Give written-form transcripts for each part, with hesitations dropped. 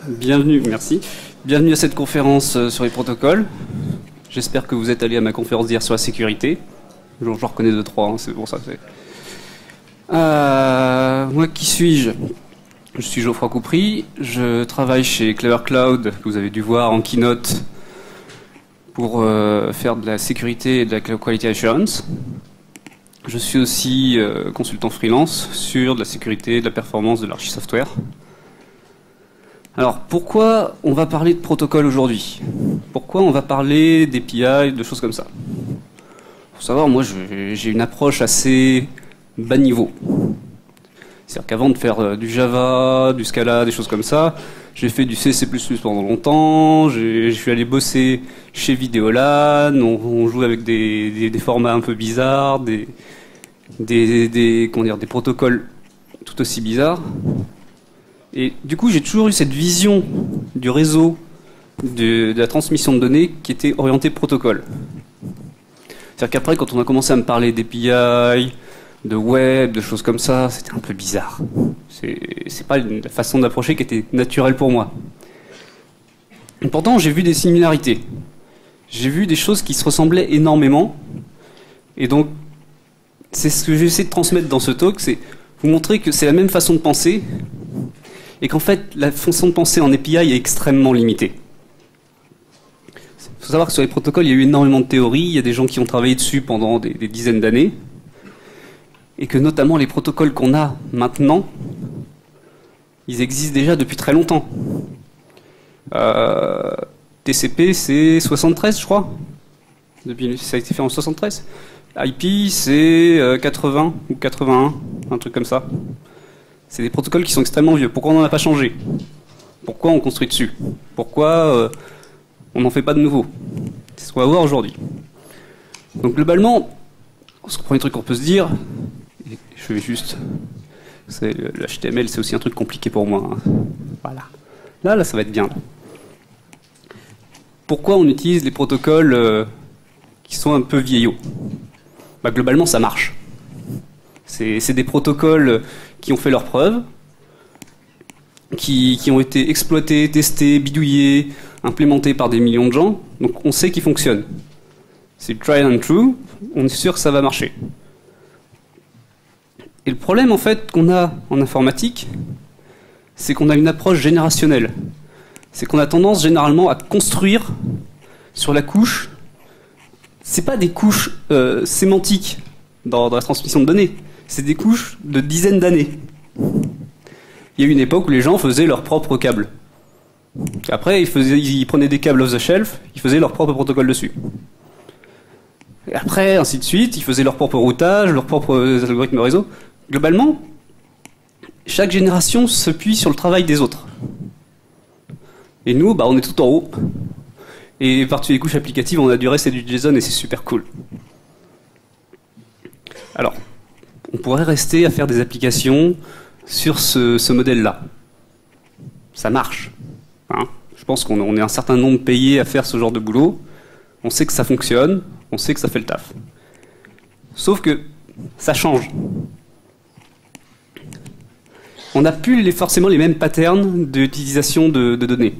Bienvenue, merci. Bienvenue à cette conférence sur les protocoles. J'espère que vous êtes allé à ma conférence d'hier sur la sécurité. J'en reconnais deux, trois, hein, c'est pour ça. Moi, qui suis-je? Je suis Geoffroy Coupry. Je travaille chez Clever Cloud, que vous avez dû voir en keynote, pour faire de la sécurité et de la quality assurance. Je suis aussi consultant freelance sur de la sécurité et de la performance de l'archi-software. Alors, pourquoi on va parler de protocole aujourd'hui? Pourquoi on va parler d'API, de choses comme ça? Faut savoir, moi, j'ai une approche assez bas niveau. C'est-à-dire qu'avant de faire du Java, du Scala, des choses comme ça, j'ai fait du C++ pendant longtemps, je suis allé bosser chez Videolan, on joue avec des formats un peu bizarres, des protocoles tout aussi bizarres. Et du coup, j'ai toujours eu cette vision du réseau, de la transmission de données qui était orientée protocole. C'est-à-dire qu'après, quand on a commencé à me parler d'API, de web, de choses comme ça, c'était un peu bizarre. C'est pas la façon d'approcher qui était naturelle pour moi. Et pourtant, j'ai vu des similarités. J'ai vu des choses qui se ressemblaient énormément. Et donc, c'est ce que j'ai essayé de transmettre dans ce talk, c'est vous montrer que c'est la même façon de penser, et qu'en fait, la façon de penser en API est extrêmement limitée. Il faut savoir que sur les protocoles, il y a eu énormément de théories, il y a des gens qui ont travaillé dessus pendant des dizaines d'années, et que notamment les protocoles qu'on a maintenant, ils existent déjà depuis très longtemps. TCP, c'est 73, je crois. Ça a été fait en 73. IP, c'est 80 ou 81, un truc comme ça. C'est des protocoles qui sont extrêmement vieux. Pourquoi on n'en a pas changé? Pourquoi on construit dessus? Pourquoi on n'en fait pas de nouveau? C'est ce qu'on va voir aujourd'hui. Donc globalement, le premier truc qu'on peut se dire, et je vais juste... Le HTML, c'est aussi un truc compliqué pour moi. Hein. Voilà. Là, ça va être bien. Pourquoi on utilise les protocoles qui sont un peu vieillots? Globalement, ça marche. C'est des protocoles qui ont fait leurs preuves, qui ont été exploités, testés, bidouillés, implémentés par des millions de gens. Donc on sait qu'ils fonctionnent. C'est tried and true, on est sûr que ça va marcher. Et le problème en fait qu'on a en informatique, c'est qu'on a une approche générationnelle. C'est qu'on a tendance généralement à construire sur la couche. C'est pas des couches sémantiques dans la transmission de données. C'est des couches de dizaines d'années. Il y a eu une époque où les gens faisaient leurs propres câbles. Après, ils prenaient des câbles off the shelf, ils faisaient leur propre protocole dessus. Et après, ainsi de suite, ils faisaient leur propre routage, leurs propres algorithmes de réseau. Globalement, chaque génération s'appuie sur le travail des autres. Et nous, on est tout en haut. Et par-dessus les couches applicatives, on a du REST et du JSON et c'est super cool. Alors, on pourrait rester à faire des applications sur ce modèle-là. Ça marche. Hein, je pense qu'on est un certain nombre payés à faire ce genre de boulot. On sait que ça fonctionne, on sait que ça fait le taf. Sauf que ça change. On n'a plus forcément les mêmes patterns d'utilisation de données.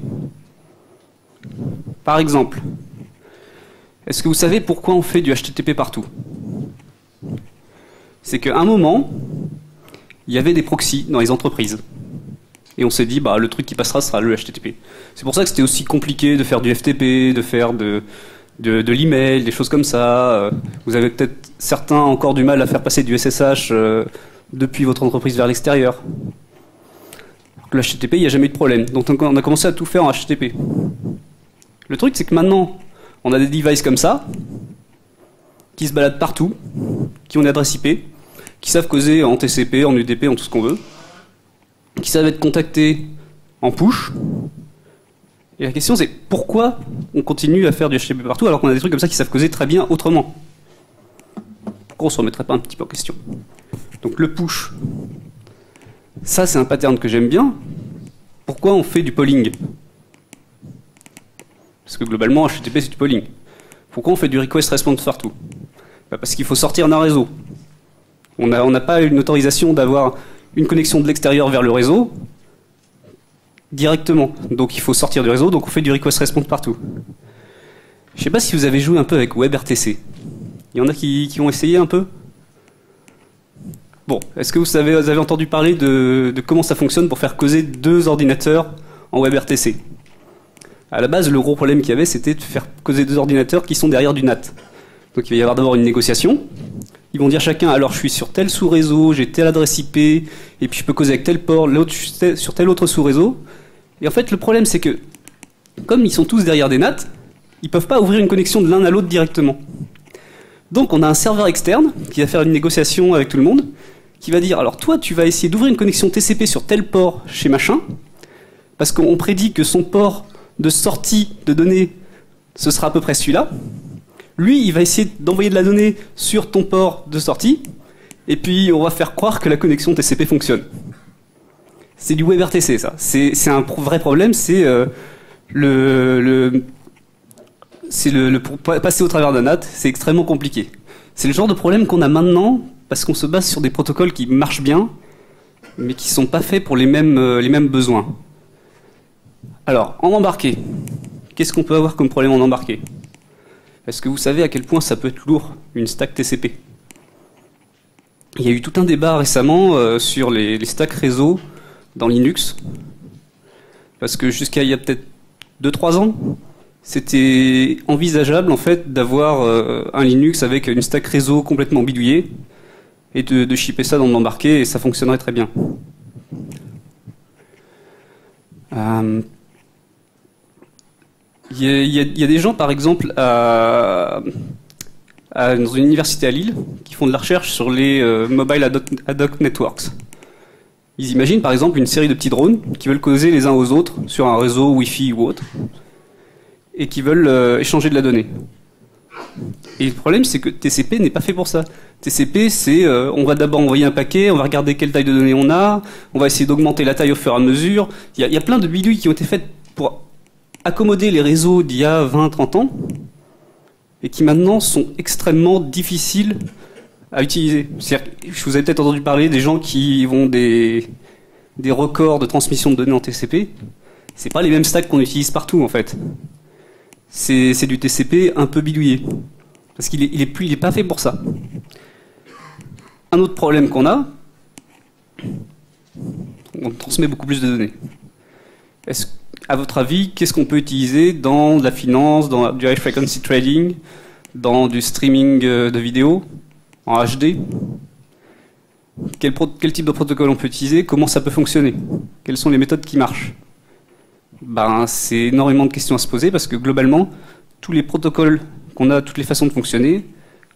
Par exemple, est-ce que vous savez pourquoi on fait du HTTP partout? C'est qu'à un moment, il y avait des proxys dans les entreprises. Et on s'est dit, le truc qui passera sera le HTTP. C'est pour ça que c'était aussi compliqué de faire du FTP, de faire de l'email, des choses comme ça. Vous avez peut-être certains encore du mal à faire passer du SSH depuis votre entreprise vers l'extérieur. Le HTTP, il n'y a jamais eu de problème. Donc on a commencé à tout faire en HTTP. Le truc, c'est que maintenant, on a des devices comme ça, qui se baladent partout, qui ont une adresse IP, qui savent causer en TCP, en UDP, en tout ce qu'on veut, qui savent être contactés en push. Et la question c'est pourquoi on continue à faire du HTTP partout alors qu'on a des trucs comme ça qui savent causer très bien autrement? Pourquoi on ne se remettrait pas un petit peu en question? Donc le push, ça c'est un pattern que j'aime bien. Pourquoi on fait du polling? Parce que globalement HTTP c'est du polling. Pourquoi on fait du request response partout? Parce qu'il faut sortir d'un réseau. On n'a pas une autorisation d'avoir une connexion de l'extérieur vers le réseau directement. Donc il faut sortir du réseau, donc on fait du request response partout. Je ne sais pas si vous avez joué un peu avec WebRTC. Il y en a qui ont essayé un peu? Bon, est-ce que vous avez entendu parler de comment ça fonctionne pour faire causer deux ordinateurs en WebRTC? À la base, le gros problème qu'il y avait, c'était de faire causer deux ordinateurs qui sont derrière du NAT. Donc il va y avoir d'abord une négociation. Ils vont dire chacun, alors je suis sur tel sous-réseau, j'ai telle adresse IP, et puis je peux causer avec tel port, l'autre sur tel autre sous-réseau. Et en fait, le problème, c'est que, comme ils sont tous derrière des NAT, ils ne peuvent pas ouvrir une connexion de l'un à l'autre directement. Donc on a un serveur externe qui va faire une négociation avec tout le monde, qui va dire, alors toi, tu vas essayer d'ouvrir une connexion TCP sur tel port chez machin, parce qu'on prédit que son port de sortie de données, ce sera à peu près celui-là. Lui, il va essayer d'envoyer de la donnée sur ton port de sortie, et puis on va faire croire que la connexion TCP fonctionne. C'est du WebRTC, ça. C'est un vrai problème, c'est pour passer au travers d'un NAT, c'est extrêmement compliqué. C'est le genre de problème qu'on a maintenant, parce qu'on se base sur des protocoles qui marchent bien, mais qui ne sont pas faits pour les mêmes besoins. Alors, en embarqué, qu'est-ce qu'on peut avoir comme problème en embarqué? Est-ce que vous savez à quel point ça peut être lourd, une stack TCP? Il y a eu tout un débat récemment sur les stacks réseau dans Linux, parce que jusqu'à il y a peut-être 2-3 ans, c'était envisageable en fait d'avoir un Linux avec une stack réseau complètement bidouillée et de shipper ça dans l'embarqué et ça fonctionnerait très bien. Il y a des gens, par exemple, dans une université à Lille, qui font de la recherche sur les Mobile Ad Hoc Networks. Ils imaginent, par exemple, une série de petits drones qui veulent causer les uns aux autres sur un réseau Wi-Fi ou autre, et qui veulent échanger de la donnée. Et le problème, c'est que TCP n'est pas fait pour ça. TCP, c'est on va d'abord envoyer un paquet, on va regarder quelle taille de données on a, on va essayer d'augmenter la taille au fur et à mesure. Il y a plein de bidouilles qui ont été faites pour accommoder les réseaux d'il y a 20-30 ans, et qui maintenant sont extrêmement difficiles à utiliser. Je vous avez peut-être entendu parler des gens qui ont des records de transmission de données en TCP. C'est pas les mêmes stacks qu'on utilise partout en fait. C'est du TCP un peu bidouillé. Parce qu'il est pas fait pour ça. Un autre problème qu'on a, on transmet beaucoup plus de données. À votre avis, qu'est-ce qu'on peut utiliser dans la finance, dans du high frequency trading, dans du streaming de vidéos, en HD? Quel type de protocole on peut utiliser? Comment ça peut fonctionner? Quelles sont les méthodes qui marchent? C'est énormément de questions à se poser parce que globalement, tous les protocoles qu'on a, toutes les façons de fonctionner,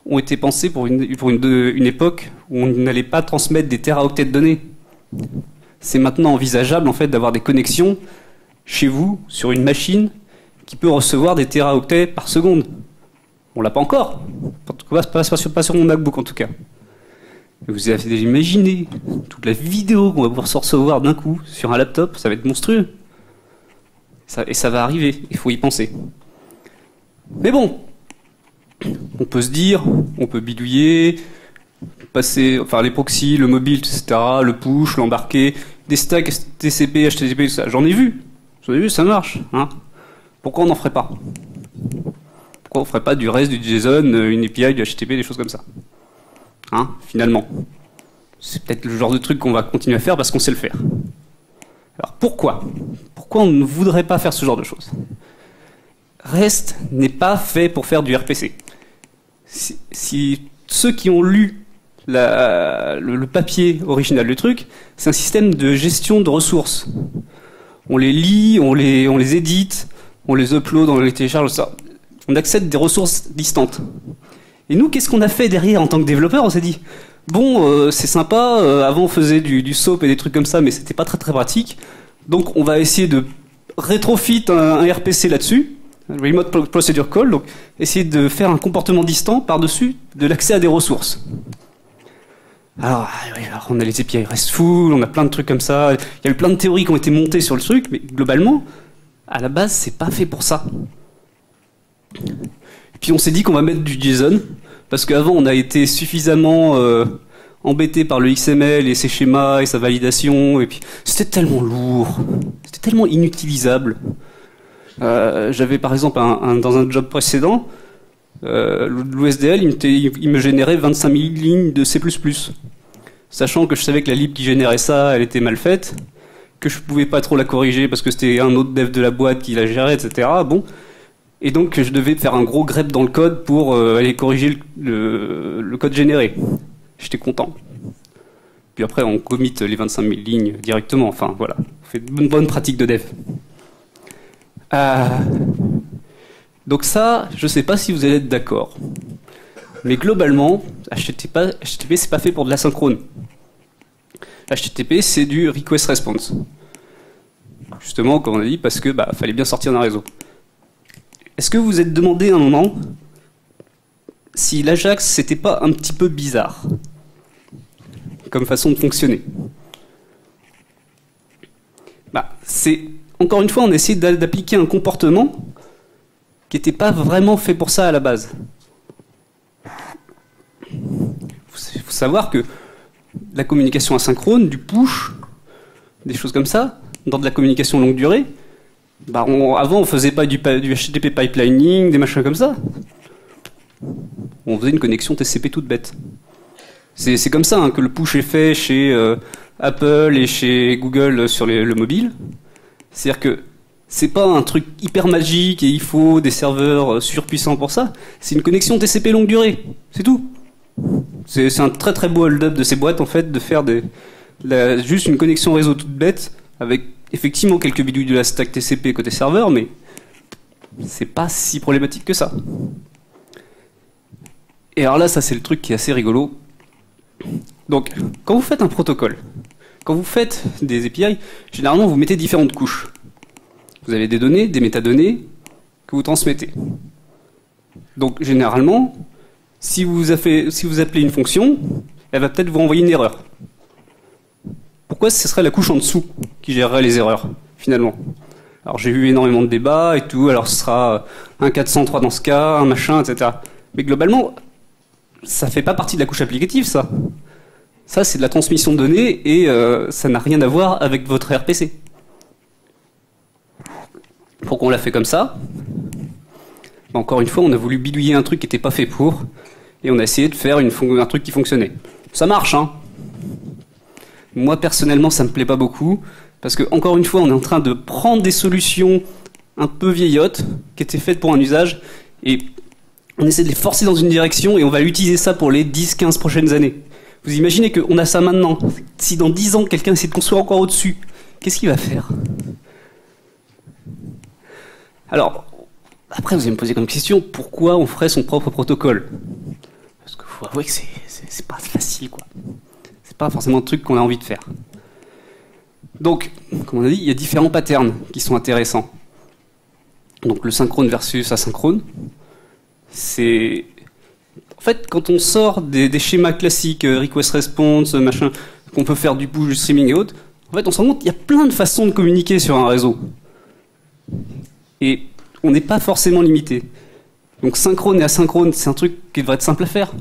ont été pensés pour une époque où on n'allait pas transmettre des téraoctets de données. C'est maintenant envisageable en fait d'avoir des connexions chez vous sur une machine qui peut recevoir des téraoctets par seconde. On l'a pas encore. Pas sur mon MacBook en tout cas. Vous avez déjà imaginé toute la vidéo qu'on va pouvoir se recevoir d'un coup sur un laptop, ça va être monstrueux. Et ça va arriver, il faut y penser. Mais bon, on peut se dire, on peut bidouiller, passer, enfin les proxys, le mobile, etc., le push, l'embarqué, des stacks TCP, HTTP, tout ça, j'en ai vu, ça marche. Hein. Pourquoi on n'en ferait pas? Pourquoi on ne ferait pas du REST, du JSON, une API, du HTTP, des choses comme ça? Hein, finalement. C'est peut-être le genre de truc qu'on va continuer à faire parce qu'on sait le faire. Alors pourquoi on ne voudrait pas faire ce genre de choses? REST n'est pas fait pour faire du RPC. Si ceux qui ont lu le papier original du truc, c'est un système de gestion de ressources. On les lit, on les édite, on les upload, on les télécharge, ça. On accède des ressources distantes. Et nous, qu'est-ce qu'on a fait derrière en tant que développeur? On s'est dit, bon, c'est sympa, avant on faisait du SOAP et des trucs comme ça, mais c'était pas très très pratique. Donc on va essayer de rétrofit un RPC là-dessus, Remote Procedure Call, donc essayer de faire un comportement distant par-dessus de l'accès à des ressources. Alors, on a les API RESTful, on a plein de trucs comme ça, il y a eu plein de théories qui ont été montées sur le truc, mais globalement, à la base, c'est pas fait pour ça. Et puis on s'est dit qu'on va mettre du JSON, parce qu'avant on a été suffisamment embêté par le XML et ses schémas et sa validation, et puis c'était tellement lourd, c'était tellement inutilisable. J'avais par exemple dans un job précédent, l'OSDL, il me générait 25 000 lignes de C++. Sachant que je savais que la lib qui générait ça, elle était mal faite, que je pouvais pas trop la corriger parce que c'était un autre dev de la boîte qui la gérait, etc. Bon. Et donc je devais faire un gros grep dans le code pour aller corriger le code généré. J'étais content. Puis après on commit les 25 000 lignes directement. Enfin voilà, on fait une bonne pratique de dev. Donc ça, je sais pas si vous allez être d'accord. Mais globalement, HTTP c'est pas fait pour de l'asynchrone. HTTP c'est du request response. Justement, comme on a dit, parce que fallait bien sortir d'un réseau. Est-ce que vous vous êtes demandé un moment si l'Ajax c'était pas un petit peu bizarre comme façon de fonctionner? C'est encore une fois, on essaie d'appliquer un comportement qui n'était pas vraiment fait pour ça à la base. Il faut savoir que la communication asynchrone, du push, des choses comme ça, dans de la communication longue durée, avant on faisait pas du HTTP pipelining, des machins comme ça. On faisait une connexion TCP toute bête. C'est comme ça que le push est fait chez Apple et chez Google sur le mobile. C'est-à-dire que c'est pas un truc hyper magique et il faut des serveurs surpuissants pour ça. C'est une connexion TCP longue durée. C'est tout. C'est un très très beau hold-up de ces boîtes en fait de faire juste une connexion réseau toute bête avec effectivement quelques bidules de la stack TCP côté serveur, mais c'est pas si problématique que ça. Et alors là, ça c'est le truc qui est assez rigolo. Donc, quand vous faites un protocole, quand vous faites des API, généralement vous mettez différentes couches. Vous avez des données, des métadonnées que vous transmettez. Donc généralement, si vous appelez une fonction, elle va peut-être vous renvoyer une erreur. Pourquoi ce serait la couche en dessous qui gérerait les erreurs, finalement? Alors j'ai eu énormément de débats et tout, alors ce sera un 403 dans ce cas, un machin, etc. Mais globalement, ça fait pas partie de la couche applicative, ça. Ça, c'est de la transmission de données et ça n'a rien à voir avec votre RPC. Pourquoi on l'a fait comme ça? Encore une fois, on a voulu bidouiller un truc qui n'était pas fait pour, et on a essayé de faire un truc qui fonctionnait. Ça marche, hein. Moi, personnellement, ça me plaît pas beaucoup, parce que, encore une fois, on est en train de prendre des solutions un peu vieillottes, qui étaient faites pour un usage, et on essaie de les forcer dans une direction, et on va utiliser ça pour les 10-15 prochaines années. Vous imaginez qu'on a ça maintenant. Si dans 10 ans, quelqu'un essaie de construire encore au-dessus, qu'est-ce qu'il va faire? Alors, après, vous allez me poser comme question, pourquoi on ferait son propre protocole? Parce qu'il faut avouer que c'est pas facile, quoi. C'est pas forcément un truc qu'on a envie de faire. Donc, comme on a dit, il y a différents patterns qui sont intéressants. Donc, le synchrone versus asynchrone, c'est... En fait, quand on sort des schémas classiques, request response, machin, qu'on peut faire du push, du streaming et autres, en fait, on se rend compte qu'il y a plein de façons de communiquer sur un réseau. Et on n'est pas forcément limité. Donc synchrone et asynchrone, c'est un truc qui devrait être simple à faire.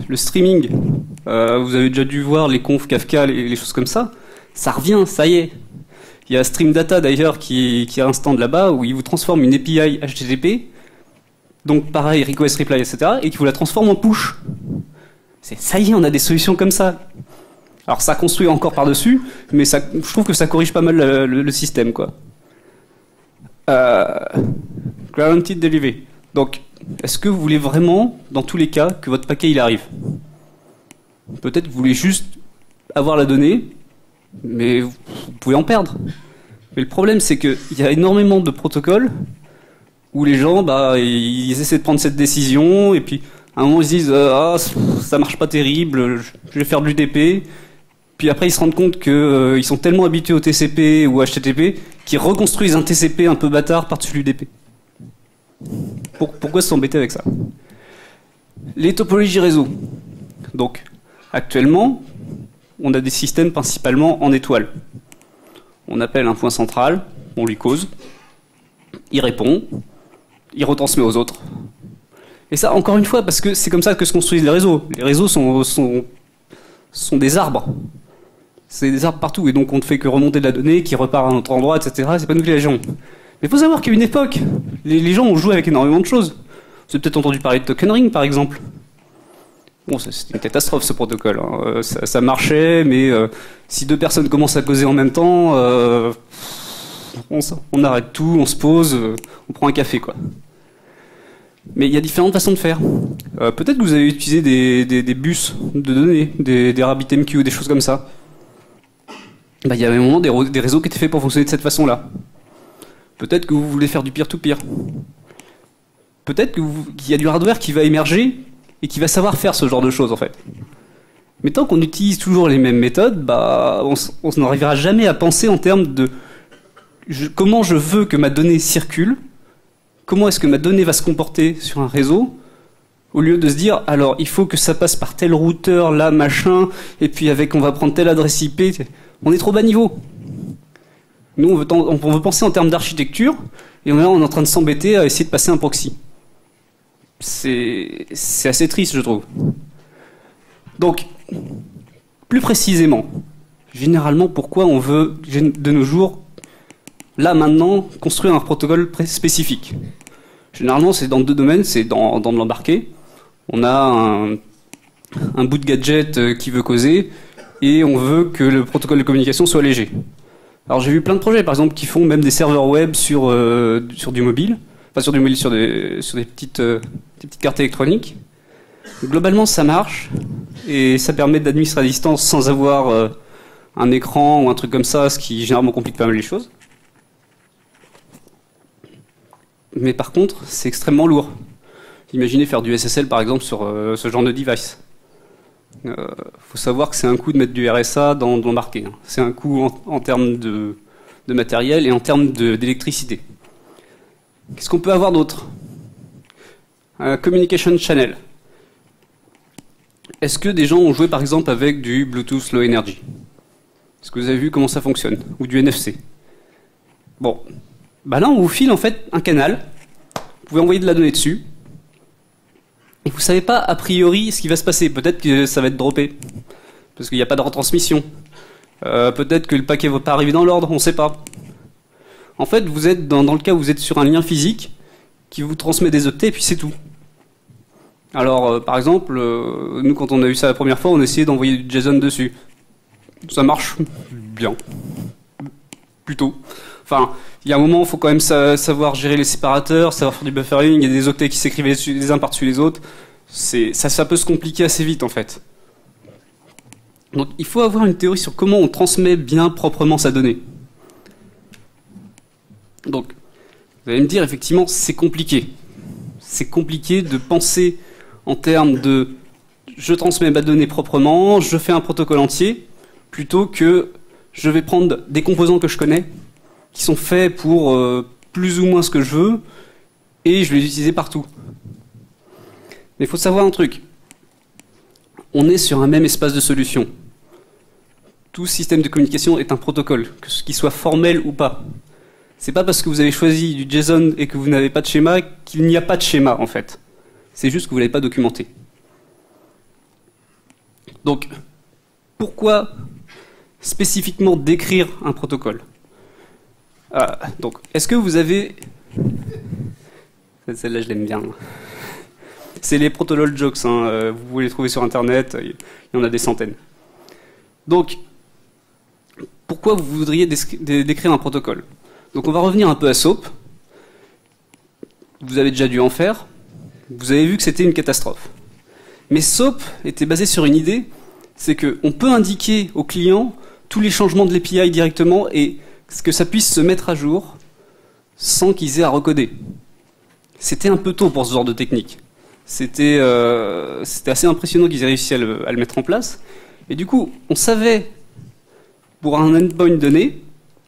Le streaming, vous avez déjà dû voir les confs Kafka, les choses comme ça. Ça revient, ça y est. Il y a Stream Data d'ailleurs qui a un stand là-bas où il vous transforme une API HTTP, donc pareil, request, reply, etc., et qui vous la transforme en push. Ça y est, on a des solutions comme ça. Alors ça construit encore par-dessus, mais je trouve que ça corrige pas mal le système, quoi. Guaranteed Delivery. Donc, est-ce que vous voulez vraiment, dans tous les cas, que votre paquet il arrive? Peut-être que vous voulez juste avoir la donnée, mais vous pouvez en perdre. Mais le problème, c'est qu'il y a énormément de protocoles où les gens, ils essaient de prendre cette décision, et puis à un moment ils se disent ah, ça marche pas terrible, je vais faire de l'UDP. Puis après ils se rendent compte qu'ils sont tellement habitués au TCP ou HTTP qu'ils reconstruisent un TCP un peu bâtard par-dessus l'UDP. Pourquoi s'embêter avec ça? Les topologies réseau. Donc, actuellement, on a des systèmes principalement en étoile. On appelle un point central, on lui cause, il répond, il retransmet aux autres. Et ça, encore une fois, parce que c'est comme ça que se construisent les réseaux. Les réseaux sont des arbres. C'est des arbres partout, et donc on ne fait que remonter de la donnée, qui repart à un autre endroit, etc. C'est pas nous qui la gérons. Mais il faut savoir qu'à une époque, les gens ont joué avec énormément de choses. Vous avez peut-être entendu parler de token ring, par exemple. Bon, c'était une catastrophe, ce protocole. Hein. Ça marchait, mais si deux personnes commencent à causer en même temps, on arrête tout, on se pose, on prend un café, quoi. Mais il y a différentes façons de faire. Peut-être que vous avez utilisé des bus de données, des RabbitMQ, des choses comme ça. Bah, il y avait un moment des réseaux qui étaient faits pour fonctionner de cette façon-là. Peut-être que vous voulez faire du peer-to-peer. Peut-être qu'il y a du hardware qui va émerger et qui va savoir faire ce genre de choses, en fait. Mais tant qu'on utilise toujours les mêmes méthodes, bah, on n'arrivera jamais à penser en termes de comment je veux que ma donnée circule, comment est-ce que ma donnée va se comporter sur un réseau, au lieu de se dire, alors, il faut que ça passe par tel routeur, là, machin, et puis on va prendre telle adresse IP. On est trop bas niveau. Nous, on veut penser en termes d'architecture, et on est en train de s'embêter à essayer de passer un proxy. C'est assez triste, je trouve. Donc, plus précisément, généralement, pourquoi on veut, de nos jours, là, maintenant, construire un protocole spécifique? Généralement, c'est dans deux domaines, c'est dans de l'embarqué. On a un bout de gadget qui veut causer, et on veut que le protocole de communication soit léger. Alors j'ai vu plein de projets, par exemple, qui font même des serveurs web sur du mobile, enfin sur du mobile, sur des petites cartes électroniques. Globalement, ça marche, et ça permet d'administrer à distance sans avoir un écran ou un truc comme ça, ce qui généralement complique pas mal les choses. Mais par contre, c'est extrêmement lourd. Imaginez faire du SSL, par exemple, sur ce genre de device. Faut savoir que c'est un coût de mettre du RSA dans l'embarqué. Hein. C'est un coût en termes de matériel et en termes d'électricité. Qu'est-ce qu'on peut avoir d'autre? Un communication channel. Est-ce que des gens ont joué par exemple avec du Bluetooth Low Energy? Est-ce que vous avez vu comment ça fonctionne? Ou du NFC? Bon, bah là on vous file en fait un canal, vous pouvez envoyer de la donnée dessus, et vous savez pas a priori ce qui va se passer. Peut-être que ça va être droppé, parce qu'il n'y a pas de retransmission. Peut-être que le paquet ne va pas arriver dans l'ordre, on ne sait pas. En fait, vous êtes dans le cas où vous êtes sur un lien physique qui vous transmet des octets et puis c'est tout. Alors, par exemple, nous quand on a eu ça la première fois, on a essayé d'envoyer du JSON dessus. Ça marche bien. Plutôt. Enfin, il y a un moment, il faut quand même savoir gérer les séparateurs, savoir faire du buffering, il y a des octets qui s'écrivent les uns par-dessus les autres. Ça peut se compliquer assez vite, en fait. Donc, il faut avoir une théorie sur comment on transmet bien proprement sa donnée. Donc, vous allez me dire, effectivement, c'est compliqué. C'est compliqué de penser en termes de je transmets ma donnée proprement, je fais un protocole entier, plutôt que je vais prendre des composants que je connais, qui sont faits pour plus ou moins ce que je veux, et je vais les utiliser partout. Mais il faut savoir un truc. On est sur un même espace de solution. Tout système de communication est un protocole, qu'il soit formel ou pas. C'est pas parce que vous avez choisi du JSON et que vous n'avez pas de schéma qu'il n'y a pas de schéma, en fait. C'est juste que vous ne l'avez pas documenté. Donc, pourquoi spécifiquement décrire un protocole? Donc, est-ce que vous avez... Celle-là, je l'aime bien. C'est les protolol jokes, hein. Vous pouvez les trouver sur Internet, il y en a des centaines. Donc, pourquoi vous voudriez décrire un protocole? Donc on va revenir un peu à SOAP. Vous avez déjà dû en faire. Vous avez vu que c'était une catastrophe. Mais SOAP était basé sur une idée, c'est qu'on peut indiquer au client tous les changements de l'API directement et que ça puisse se mettre à jour sans qu'ils aient à recoder. C'était un peu tôt pour ce genre de technique. C'était assez impressionnant qu'ils aient réussi à le mettre en place. Et du coup, on savait, pour un endpoint donné,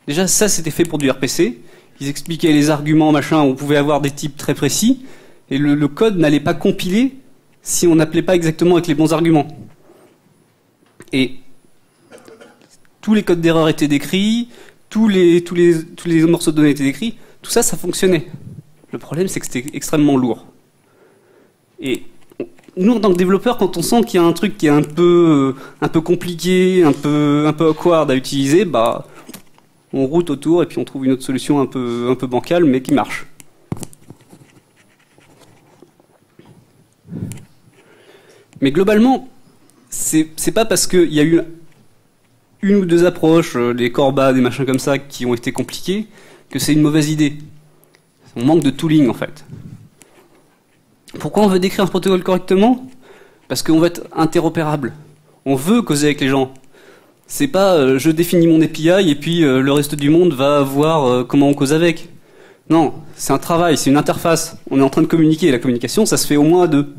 déjà ça c'était fait pour du RPC, ils expliquaient les arguments, machin, on pouvait avoir des types très précis, et le code n'allait pas compiler si on n'appelait pas exactement avec les bons arguments. Et tous les codes d'erreur étaient décrits, tous les morceaux de données étaient décrits, tout ça, ça fonctionnait. Le problème, c'est que c'était extrêmement lourd. Et nous, en tant que développeurs, quand on sent qu'il y a un truc qui est un peu compliqué, un peu awkward à utiliser, bah, on route autour et puis on trouve une autre solution un peu bancale, mais qui marche. Mais globalement, c'est pas parce qu'il y a eu une ou deux approches, des Corba, des machins comme ça, qui ont été compliquées, que c'est une mauvaise idée. On manque de tooling, en fait. Pourquoi on veut décrire un protocole correctement? Parce qu'on veut être interopérable. On veut causer avec les gens. C'est pas je définis mon API et puis le reste du monde va voir comment on cause avec. Non, c'est un travail, c'est une interface. On est en train de communiquer, et la communication, ça se fait au moins à deux.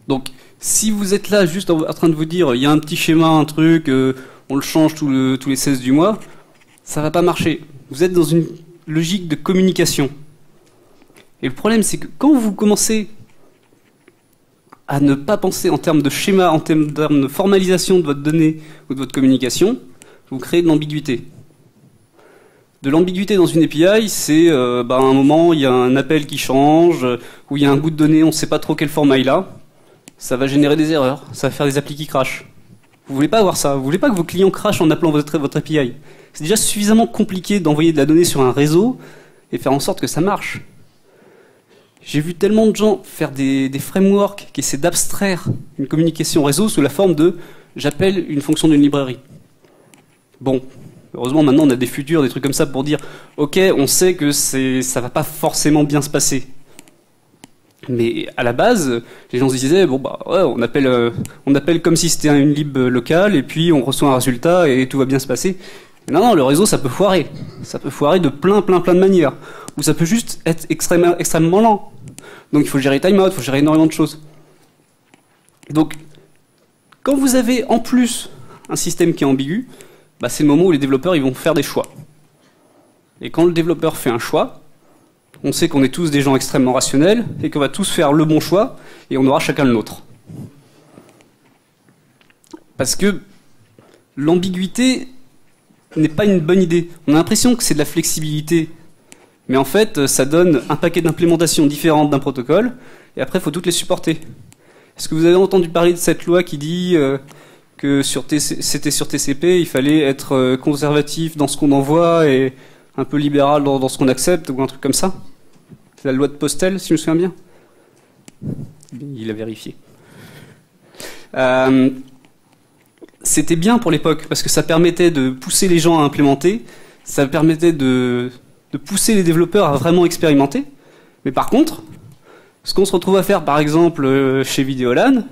Donc, si vous êtes là juste en train de vous dire il y a un petit schéma, un truc, on le change tous les 16 du mois, ça va pas marcher. Vous êtes dans une logique de communication. Et le problème, c'est que quand vous commencez à ne pas penser en termes de schéma, en termes de formalisation de votre donnée ou de votre communication, vous créez de l'ambiguïté. De l'ambiguïté dans une API, c'est à un moment, il y a un appel qui change, ou il y a un bout de données, on ne sait pas trop quel format il a. Ça va générer des erreurs, ça va faire des applis qui crashent. Vous voulez pas avoir ça, vous voulez pas que vos clients crashent en appelant votre API. C'est déjà suffisamment compliqué d'envoyer de la donnée sur un réseau et faire en sorte que ça marche. J'ai vu tellement de gens faire des frameworks qui essaient d'abstraire une communication réseau sous la forme de « j'appelle une fonction d'une librairie ». Bon, heureusement maintenant on a des futurs, des trucs comme ça pour dire « ok, on sait que ça va pas forcément bien se passer ». Mais à la base, les gens se disaient bon bah ouais, on appelle comme si c'était une lib locale et puis on reçoit un résultat et tout va bien se passer. Non, le réseau ça peut foirer. Ça peut foirer de plein de manières. Ou ça peut juste être extrêmement lent. Donc il faut gérer timeout, il faut gérer énormément de choses. Donc quand vous avez en plus un système qui est ambigu, bah, c'est le moment où les développeurs ils vont faire des choix. Et quand le développeur fait un choix, on sait qu'on est tous des gens extrêmement rationnels et qu'on va tous faire le bon choix et on aura chacun le nôtre. Parce que l'ambiguïté n'est pas une bonne idée. On a l'impression que c'est de la flexibilité, mais en fait, ça donne un paquet d'implémentations différentes d'un protocole et après, il faut toutes les supporter. Est-ce que vous avez entendu parler de cette loi qui dit que c'était sur TCP, il fallait être conservatif dans ce qu'on envoie et un peu libéral dans ce qu'on accepte, ou un truc comme ça? C'est la loi de Postel, si je me souviens bien. Il a vérifié. C'était bien pour l'époque, parce que ça permettait de pousser les gens à implémenter, ça permettait de pousser les développeurs à vraiment expérimenter. Mais par contre, ce qu'on se retrouve à faire, par exemple, chez Videolan,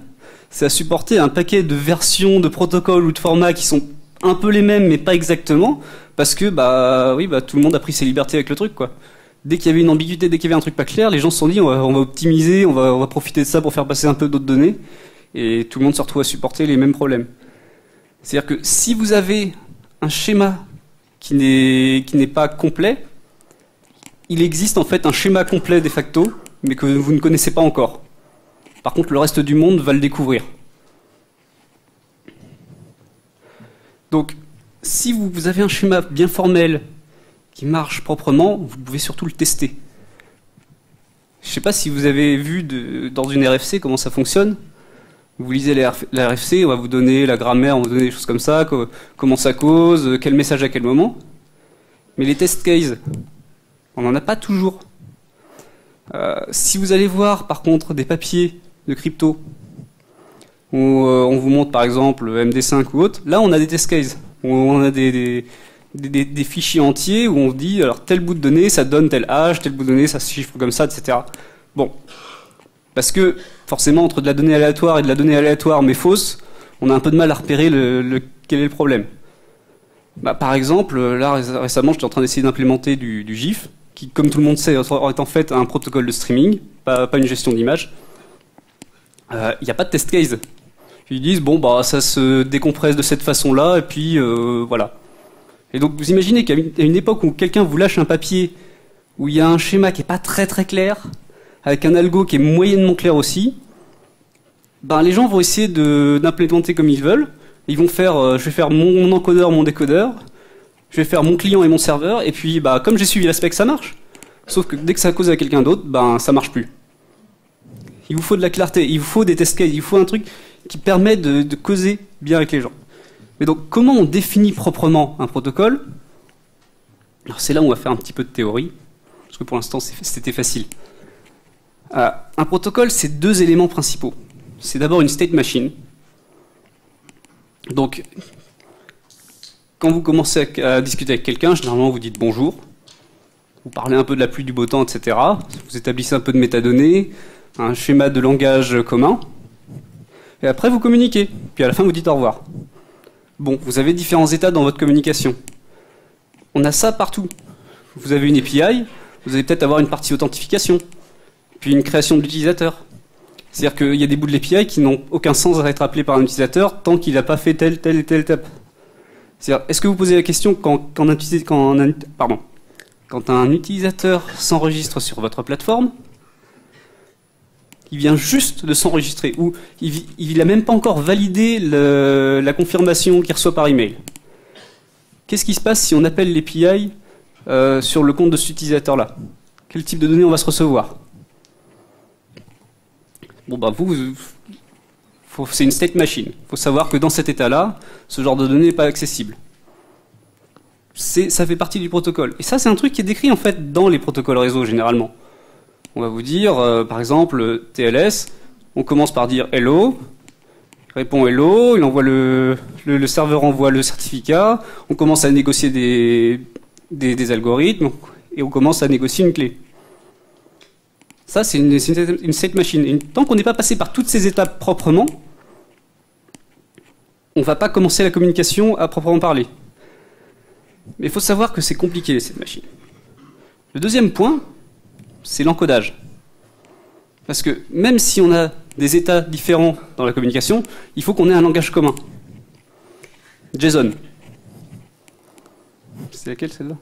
c'est à supporter un paquet de versions de protocoles ou de formats qui sont un peu les mêmes, mais pas exactement, parce que tout le monde a pris ses libertés avec le truc, quoi. Dès qu'il y avait une ambiguïté, dès qu'il y avait un truc pas clair, les gens se sont dit on va optimiser, on va profiter de ça pour faire passer un peu d'autres données, et tout le monde se retrouve à supporter les mêmes problèmes. C'est-à-dire que si vous avez un schéma qui n'est pas complet, il existe en fait un schéma complet de facto, mais que vous ne connaissez pas encore. Par contre, le reste du monde va le découvrir. Donc, si vous avez un schéma bien formel, qui marche proprement, vous pouvez surtout le tester. Je ne sais pas si vous avez vu dans une RFC comment ça fonctionne. Vous lisez la RFC, on va vous donner la grammaire, on va vous donner des choses comme ça, comment ça cause, quel message à quel moment. Mais les test cases, on n'en a pas toujours. Si vous allez voir par contre des papiers de crypto, où on vous montre par exemple MD5 ou autre, là on a des test cases. On a des fichiers entiers où on dit alors tel bout de données ça donne tel hash, tel bout de données ça se chiffre comme ça, etc. Bon, parce que forcément entre de la donnée aléatoire et de la donnée aléatoire mais fausse, on a un peu de mal à repérer quel est le problème. Par exemple, là récemment j'étais en train d'essayer d'implémenter du GIF, qui comme tout le monde sait est en fait un protocole de streaming, pas une gestion d'image. Il n'y a pas de test case. Ils disent bon ça se décompresse de cette façon-là et puis voilà. Et donc vous imaginez qu'à une époque où quelqu'un vous lâche un papier où il y a un schéma qui n'est pas très clair, avec un algo qui est moyennement clair aussi, les gens vont essayer d'implémenter comme ils veulent. Ils vont faire, je vais faire mon encodeur, mon décodeur, je vais faire mon client et mon serveur, et puis comme j'ai suivi la spec, ça marche. Sauf que dès que ça cause à quelqu'un d'autre, ça marche plus. Il vous faut de la clarté, il vous faut des test cases, il vous faut un truc qui permet de causer bien avec les gens. Mais donc, comment on définit proprement un protocole? Alors c'est là où on va faire un petit peu de théorie, parce que pour l'instant c'était facile. Un protocole, c'est deux éléments principaux. C'est d'abord une state machine. Donc, quand vous commencez à discuter avec quelqu'un, généralement vous dites bonjour, vous parlez un peu de la pluie, du beau temps, etc. Vous établissez un peu de métadonnées, un schéma de langage commun, et après vous communiquez. Puis à la fin vous dites au revoir. Bon, vous avez différents états dans votre communication. On a ça partout. Vous avez une API, vous allez peut-être avoir une partie authentification, puis une création de l'utilisateur. C'est-à-dire qu'il y a des bouts de l'API qui n'ont aucun sens à être appelés par un utilisateur tant qu'il n'a pas fait telle et telle étape. C'est-à-dire, est-ce que vous posez la question quand un utilisateur s'enregistre sur votre plateforme, il vient juste de s'enregistrer, ou il n'a même pas encore validé la confirmation qu'il reçoit par email. Qu'est-ce qui se passe si on appelle l'API sur le compte de cet utilisateur-là? Quel type de données on va se recevoir? Bon, bah c'est une state machine. Il faut savoir que dans cet état-là, ce genre de données n'est pas accessible. Ça fait partie du protocole. Et ça, c'est un truc qui est décrit en fait dans les protocoles réseau généralement. On va vous dire, par exemple, TLS, on commence par dire hello, il répond hello, il envoie le serveur envoie le certificat, on commence à négocier des algorithmes et on commence à négocier une clé. Ça, c'est une state machine. Et tant qu'on n'est pas passé par toutes ces étapes proprement, on ne va pas commencer la communication à proprement parler. Mais il faut savoir que c'est compliqué, cette machine. Le deuxième point, c'est l'encodage. Parce que même si on a des états différents dans la communication, il faut qu'on ait un langage commun. JSON. C'est laquelle, celle-là?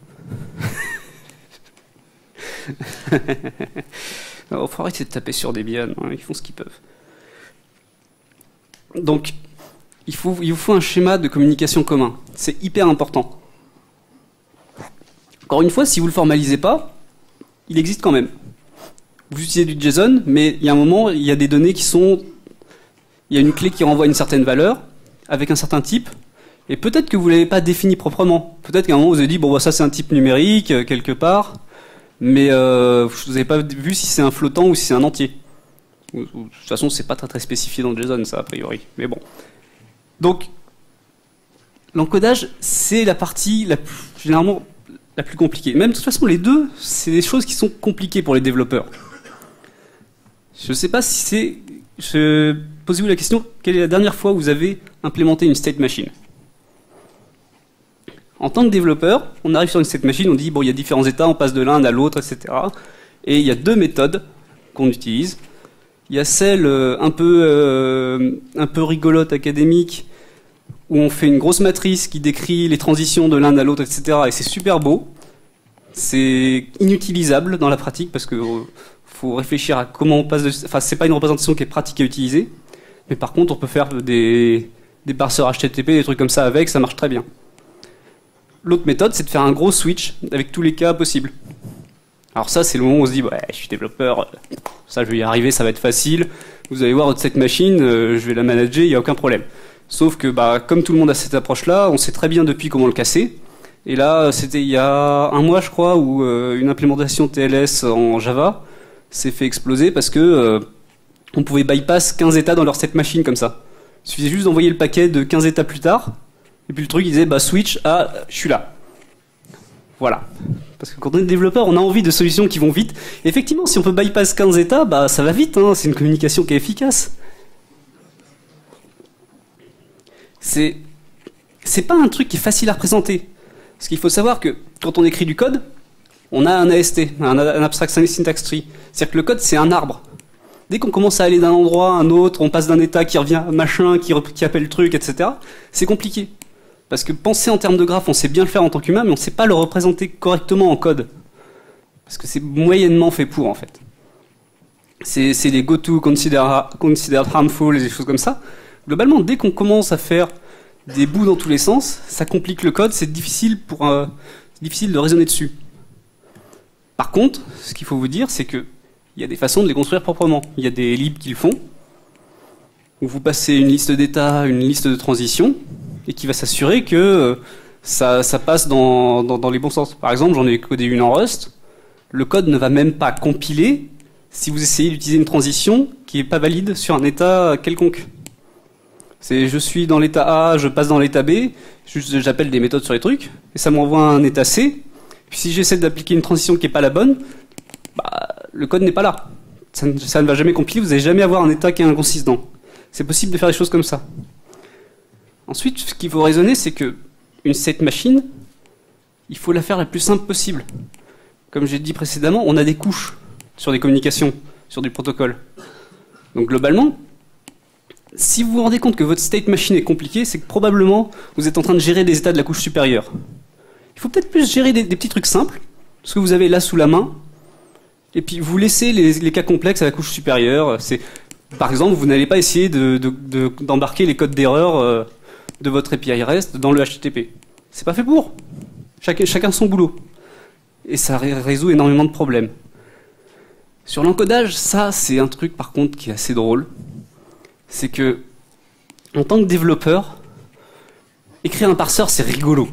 Il faut arrêter de taper sur Debian, hein, ils font ce qu'ils peuvent. Donc, il vous faut un schéma de communication commun. C'est hyper important. Encore une fois, si vous ne le formalisez pas, il existe quand même. Vous utilisez du JSON, mais il y a un moment, il y a des données qui sont... Il y a une clé qui renvoie une certaine valeur, avec un certain type, et peut-être que vous ne l'avez pas défini proprement. Peut-être qu'à un moment, vous avez dit, bon, bah, ça c'est un type numérique, quelque part, mais vous n'avez pas vu si c'est un flottant ou si c'est un entier. De toute façon, c'est pas très spécifié dans le JSON, ça, a priori. Mais bon. Donc, l'encodage, c'est la partie généralement la plus compliquée. Même de toute façon, les deux, c'est des choses qui sont compliquées pour les développeurs. Je ne sais pas si c'est... Posez-vous la question, quelle est la dernière fois où vous avez implémenté une state machine? En tant que développeur, on arrive sur une state machine, on dit, bon, il y a différents états, on passe de l'un à l'autre, etc. Et il y a deux méthodes qu'on utilise. Il y a celle un peu rigolote, académique, où on fait une grosse matrice qui décrit les transitions de l'un à l'autre, etc. Et c'est super beau. C'est inutilisable dans la pratique parce que faut réfléchir à comment on passe de... Enfin, c'est pas une représentation qui est pratique à utiliser. Mais par contre, on peut faire des parseurs HTTP, des trucs comme ça avec, ça marche très bien. L'autre méthode, c'est de faire un gros switch avec tous les cas possibles. Alors ça, c'est le moment où on se dit, ouais, je suis développeur, ça je vais y arriver, ça va être facile. Vous allez voir cette machine, je vais la manager, il n'y a aucun problème. Sauf que, comme tout le monde a cette approche-là, on sait très bien depuis comment le casser. Et là, c'était il y a un mois, je crois, où une implémentation TLS en Java s'est fait exploser parce que on pouvait bypass 15 états dans leur state machine comme ça. Il suffisait juste d'envoyer le paquet de 15 états plus tard, et puis le truc, il disait, switch à je suis là. Voilà. Parce que quand on est développeur, on a envie de solutions qui vont vite. Et effectivement, si on peut bypass 15 états, ça va vite, hein, c'est une communication qui est efficace. C'est pas un truc qui est facile à représenter. Parce qu'il faut savoir que quand on écrit du code, on a un AST, un Abstract Syntax Tree. C'est-à-dire que le code, c'est un arbre. Dès qu'on commence à aller d'un endroit à un autre, on passe d'un état qui revient à machin, qui appelle le truc, etc., c'est compliqué. Parce que penser en termes de graphe, on sait bien le faire en tant qu'humain, mais on ne sait pas le représenter correctement en code. Parce que c'est moyennement fait pour, en fait. C'est les go-to, considered harmful, et des choses comme ça. Globalement, dès qu'on commence à faire des bouts dans tous les sens, ça complique le code, c'est difficile de raisonner dessus. Par contre, ce qu'il faut vous dire, c'est que il y a des façons de les construire proprement. Il y a des libs qui le font, où vous passez une liste d'état, une liste de transition, et qui va s'assurer que ça passe dans les bons sens. Par exemple, j'en ai codé une en Rust, le code ne va même pas compiler si vous essayez d'utiliser une transition qui n'est pas valide sur un état quelconque. C'est je suis dans l'état A, je passe dans l'état B, j'appelle des méthodes sur les trucs, et ça m'envoie un état C. Puis si j'essaie d'appliquer une transition qui n'est pas la bonne, bah, le code n'est pas là. Ça ne va jamais compiler, vous n'allez jamais avoir un état qui est inconsistant. C'est possible de faire des choses comme ça. Ensuite, ce qu'il faut raisonner, c'est que une state machine, il faut la faire la plus simple possible. Comme j'ai dit précédemment, on a des couches sur des communications, sur du protocole. Donc globalement, si vous vous rendez compte que votre state machine est compliquée, c'est que probablement vous êtes en train de gérer des états de la couche supérieure. Il faut peut-être plus gérer des petits trucs simples, ce que vous avez là sous la main, et puis vous laissez les cas complexes à la couche supérieure. Par exemple, vous n'allez pas essayer d'embarquer les codes d'erreur de votre API REST dans le HTTP. C'est pas fait pour. Chacun son boulot. Et ça résout énormément de problèmes. Sur l'encodage, ça, c'est un truc par contre qui est assez drôle. C'est que, en tant que développeur, écrire un parseur, c'est rigolo.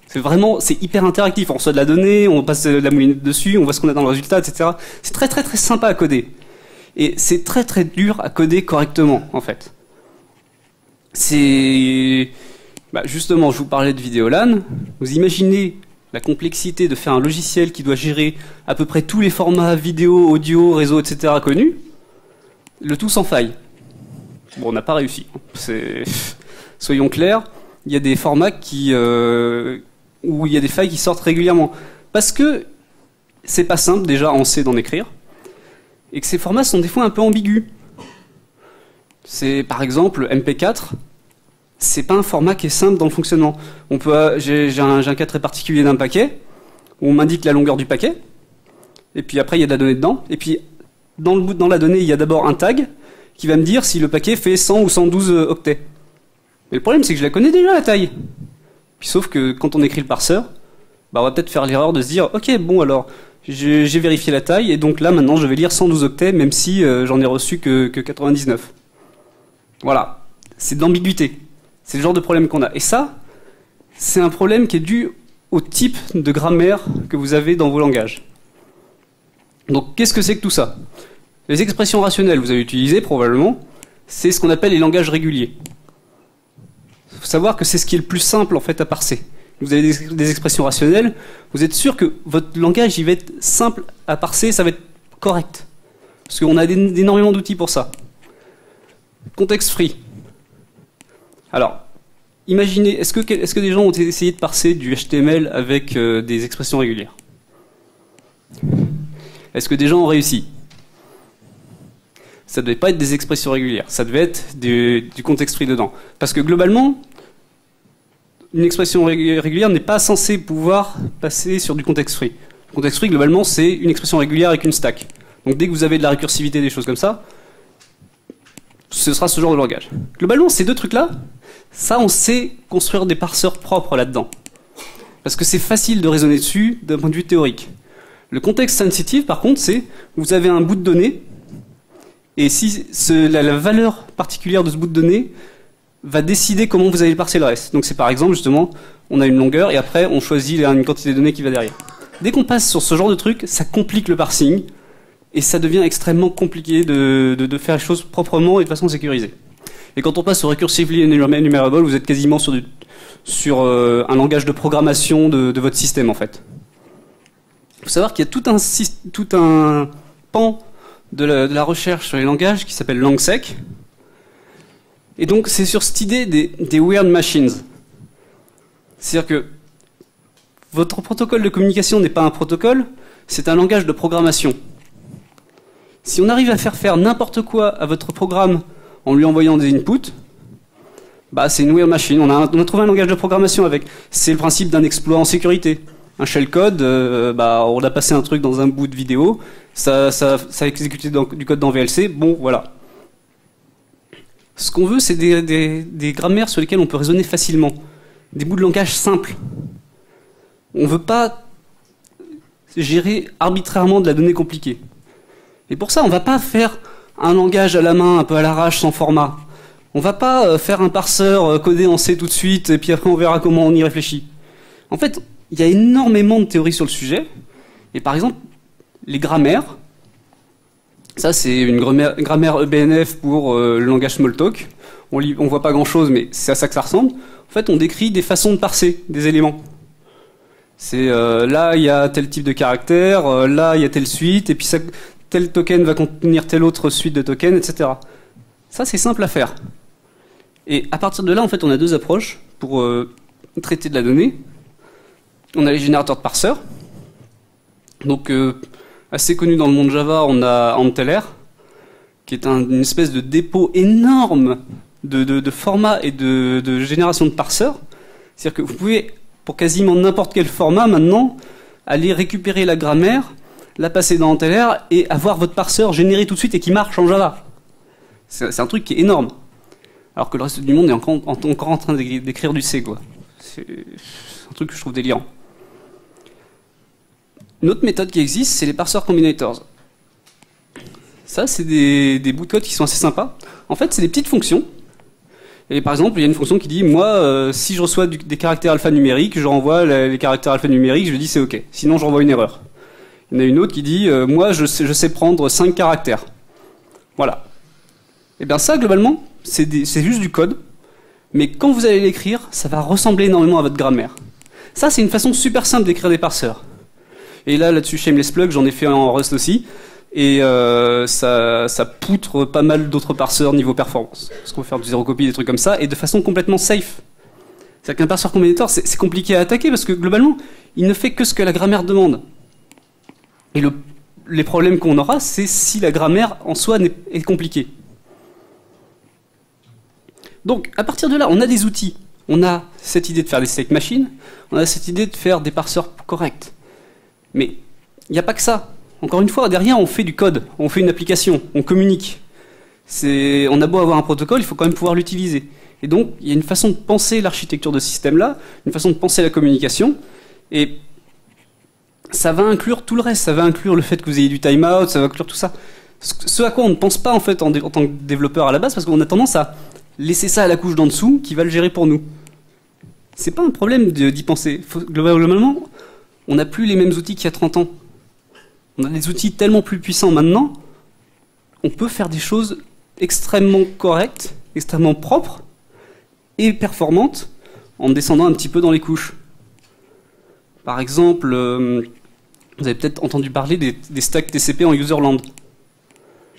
C'est hyper interactif. On reçoit de la donnée, on passe de la moulinette dessus, on voit ce qu'on a dans le résultat, etc. C'est très très très sympa à coder. Et c'est très très dur à coder correctement, en fait. Justement, je vous parlais de Vidéolan. Vous imaginez la complexité de faire un logiciel qui doit gérer à peu près tous les formats vidéo, audio, réseau, etc. connus. Le tout sans faille. Bon, on n'a pas réussi. Soyons clairs, il y a des formats où il y a des failles qui sortent régulièrement. Parce que c'est pas simple, déjà, en C d'en écrire. Et que ces formats sont des fois un peu ambigus. C'est par exemple MP4, c'est pas un format qui est simple dans le fonctionnement. J'ai un cas très particulier d'un paquet, où on m'indique la longueur du paquet, et puis après il y a de la donnée dedans, et puis dans la donnée il y a d'abord un tag qui va me dire si le paquet fait 100 ou 112 octets. Mais le problème c'est que je la connais déjà la taille. Puis sauf que quand on écrit le parseur, on va peut-être faire l'erreur de se dire ok bon alors j'ai vérifié la taille, et donc là, maintenant, je vais lire 112 octets, même si j'en ai reçu que 99. Voilà. C'est de l'ambiguïté. C'est le genre de problème qu'on a. Et ça, c'est un problème qui est dû au type de grammaire que vous avez dans vos langages. Donc, qu'est-ce que c'est que tout ça? Les expressions rationnelles, vous avez utilisé probablement, c'est ce qu'on appelle les langages réguliers. Il faut savoir que c'est ce qui est le plus simple, en fait, à parser. Vous avez des expressions rationnelles, vous êtes sûr que votre langage il va être simple à parser, ça va être correct. Parce qu'on a énormément d'outils pour ça. Contexte free. Alors, imaginez, est-ce que des gens ont essayé de parser du HTML avec des expressions régulières? Est-ce que des gens ont réussi? Ça ne devait pas être des expressions régulières, ça devait être du contexte free dedans. Parce que globalement, une expression régulière n'est pas censée pouvoir passer sur du contexte free. Le contexte free, globalement, c'est une expression régulière avec une stack. Donc dès que vous avez de la récursivité, des choses comme ça, ce sera ce genre de langage. Globalement, ces deux trucs-là, ça, on sait construire des parseurs propres là-dedans. Parce que c'est facile de raisonner dessus d'un point de vue théorique. Le contexte sensitive, par contre, c'est vous avez un bout de données, et si la valeur particulière de ce bout de données va décider comment vous allez parser le reste. Donc c'est par exemple, justement, on a une longueur, et après, on choisit une quantité de données qui va derrière. Dès qu'on passe sur ce genre de truc, ça complique le parsing, et ça devient extrêmement compliqué de faire les choses proprement et de façon sécurisée. Et quand on passe au Recursively Enumerable, vous êtes quasiment sur un langage de programmation de votre système, en fait. Il faut savoir qu'il y a tout un pan de la recherche sur les langages qui s'appelle LangSec. Et donc, c'est sur cette idée des weird machines. C'est-à-dire que votre protocole de communication n'est pas un protocole, c'est un langage de programmation. Si on arrive à faire n'importe quoi à votre programme en lui envoyant des inputs, c'est une weird machine. On a trouvé un langage de programmation avec. C'est le principe d'un exploit en sécurité. Un shellcode, on a passé un truc dans un bout de vidéo, ça a exécuté du code dans VLC, bon, voilà. Ce qu'on veut, c'est des grammaires sur lesquelles on peut raisonner facilement. Des bouts de langage simples. On ne veut pas gérer arbitrairement de la donnée compliquée. Et pour ça, on va pas faire un langage à la main, un peu à l'arrache, sans format. On va pas faire un parseur codé en C tout de suite, et puis après on verra comment on y réfléchit. En fait, il y a énormément de théories sur le sujet, et par exemple, les grammaires, ça c'est une grammaire EBNF pour le langage Smalltalk. On voit pas grand chose, mais c'est à ça que ça ressemble. En fait, on décrit des façons de parser des éléments. C'est là, il y a tel type de caractère, là, il y a telle suite, et puis ça, tel token va contenir telle autre suite de tokens, etc. Ça, c'est simple à faire. Et à partir de là, en fait, on a deux approches pour traiter de la donnée. On a les générateurs de parseurs. Donc, assez connu dans le monde Java, on a Anteller, qui est une espèce de dépôt énorme de formats et de génération de parseurs. C'est-à-dire que vous pouvez, pour quasiment n'importe quel format maintenant, aller récupérer la grammaire, la passer dans Anteller et avoir votre parseur généré tout de suite et qui marche en Java. C'est un truc qui est énorme. Alors que le reste du monde est encore en train d'écrire du C, quoi. C'est un truc que je trouve délirant. Une autre méthode qui existe, c'est les parseurs combinators. Ça, c'est des bouts de code qui sont assez sympas. En fait, c'est des petites fonctions. Et par exemple, il y a une fonction qui dit, moi, si je reçois des caractères alphanumériques, je renvoie les caractères alphanumériques, je dis c'est OK. Sinon, je renvoie une erreur. Il y en a une autre qui dit, moi, je sais prendre 5 caractères. Voilà. Et bien ça, globalement, c'est juste du code. Mais quand vous allez l'écrire, ça va ressembler énormément à votre grammaire. Ça, c'est une façon super simple d'écrire des parseurs. Et là-dessus, Shameless Plug, j'en ai fait un en Rust aussi. Et ça poutre pas mal d'autres parseurs niveau performance. Parce qu'on peut faire du zéro copie, des trucs comme ça, et de façon complètement safe. C'est-à-dire qu'un parseur combinator, c'est compliqué à attaquer, parce que globalement, il ne fait que ce que la grammaire demande. Et les problèmes qu'on aura, c'est si la grammaire en soi est compliquée. Donc, à partir de là, on a des outils. On a cette idée de faire des state machines, on a cette idée de faire des parseurs corrects. Mais il n'y a pas que ça. Encore une fois, derrière, on fait du code, on fait une application, on communique. On a beau avoir un protocole, il faut quand même pouvoir l'utiliser. Et donc, il y a une façon de penser l'architecture de ce système-là, une façon de penser la communication, et ça va inclure tout le reste. Ça va inclure le fait que vous ayez du timeout, ça va inclure tout ça. Ce à quoi on ne pense pas en fait en tant que développeur à la base, parce qu'on a tendance à laisser ça à la couche d'en dessous, qui va le gérer pour nous. C'est pas un problème d'y penser. Globalement, on n'a plus les mêmes outils qu'il y a 30 ans. On a des outils tellement plus puissants maintenant, on peut faire des choses extrêmement correctes, extrêmement propres et performantes en descendant un petit peu dans les couches. Par exemple, vous avez peut-être entendu parler des stacks TCP en userland.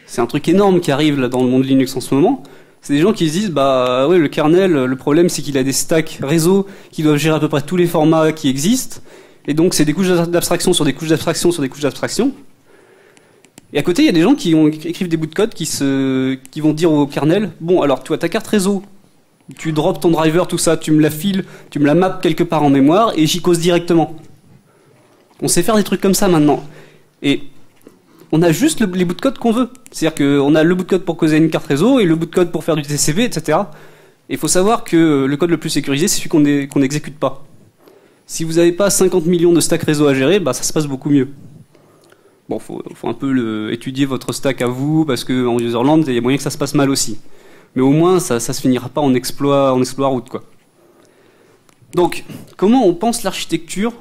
C'est un truc énorme qui arrive là dans le monde Linux en ce moment. C'est des gens qui se disent, bah ouais, le kernel, le problème c'est qu'il a des stacks réseau qui doivent gérer à peu près tous les formats qui existent. Et donc c'est des couches d'abstraction sur des couches d'abstraction sur des couches d'abstraction. Et à côté, il y a des gens qui écrivent des bouts de code qui vont dire au kernel, bon alors tu as ta carte réseau, tu drops ton driver, tout ça, tu me la files, tu me la mappes quelque part en mémoire et j'y cause directement. On sait faire des trucs comme ça maintenant. Et on a juste les bouts de code qu'on veut. C'est-à-dire qu'on a le bout de code pour causer une carte réseau et le bout de code pour faire du TCP, etc. Et il faut savoir que le code le plus sécurisé, c'est celui qu'on n'exécute pas. Si vous n'avez pas 50 millions de stacks réseau à gérer, bah ça se passe beaucoup mieux. Bon, faut un peu étudier votre stack à vous, parce qu'en userland, il y a moyen que ça se passe mal aussi. Mais au moins, ça se finira pas en exploit route, quoi. Donc, comment on pense l'architecture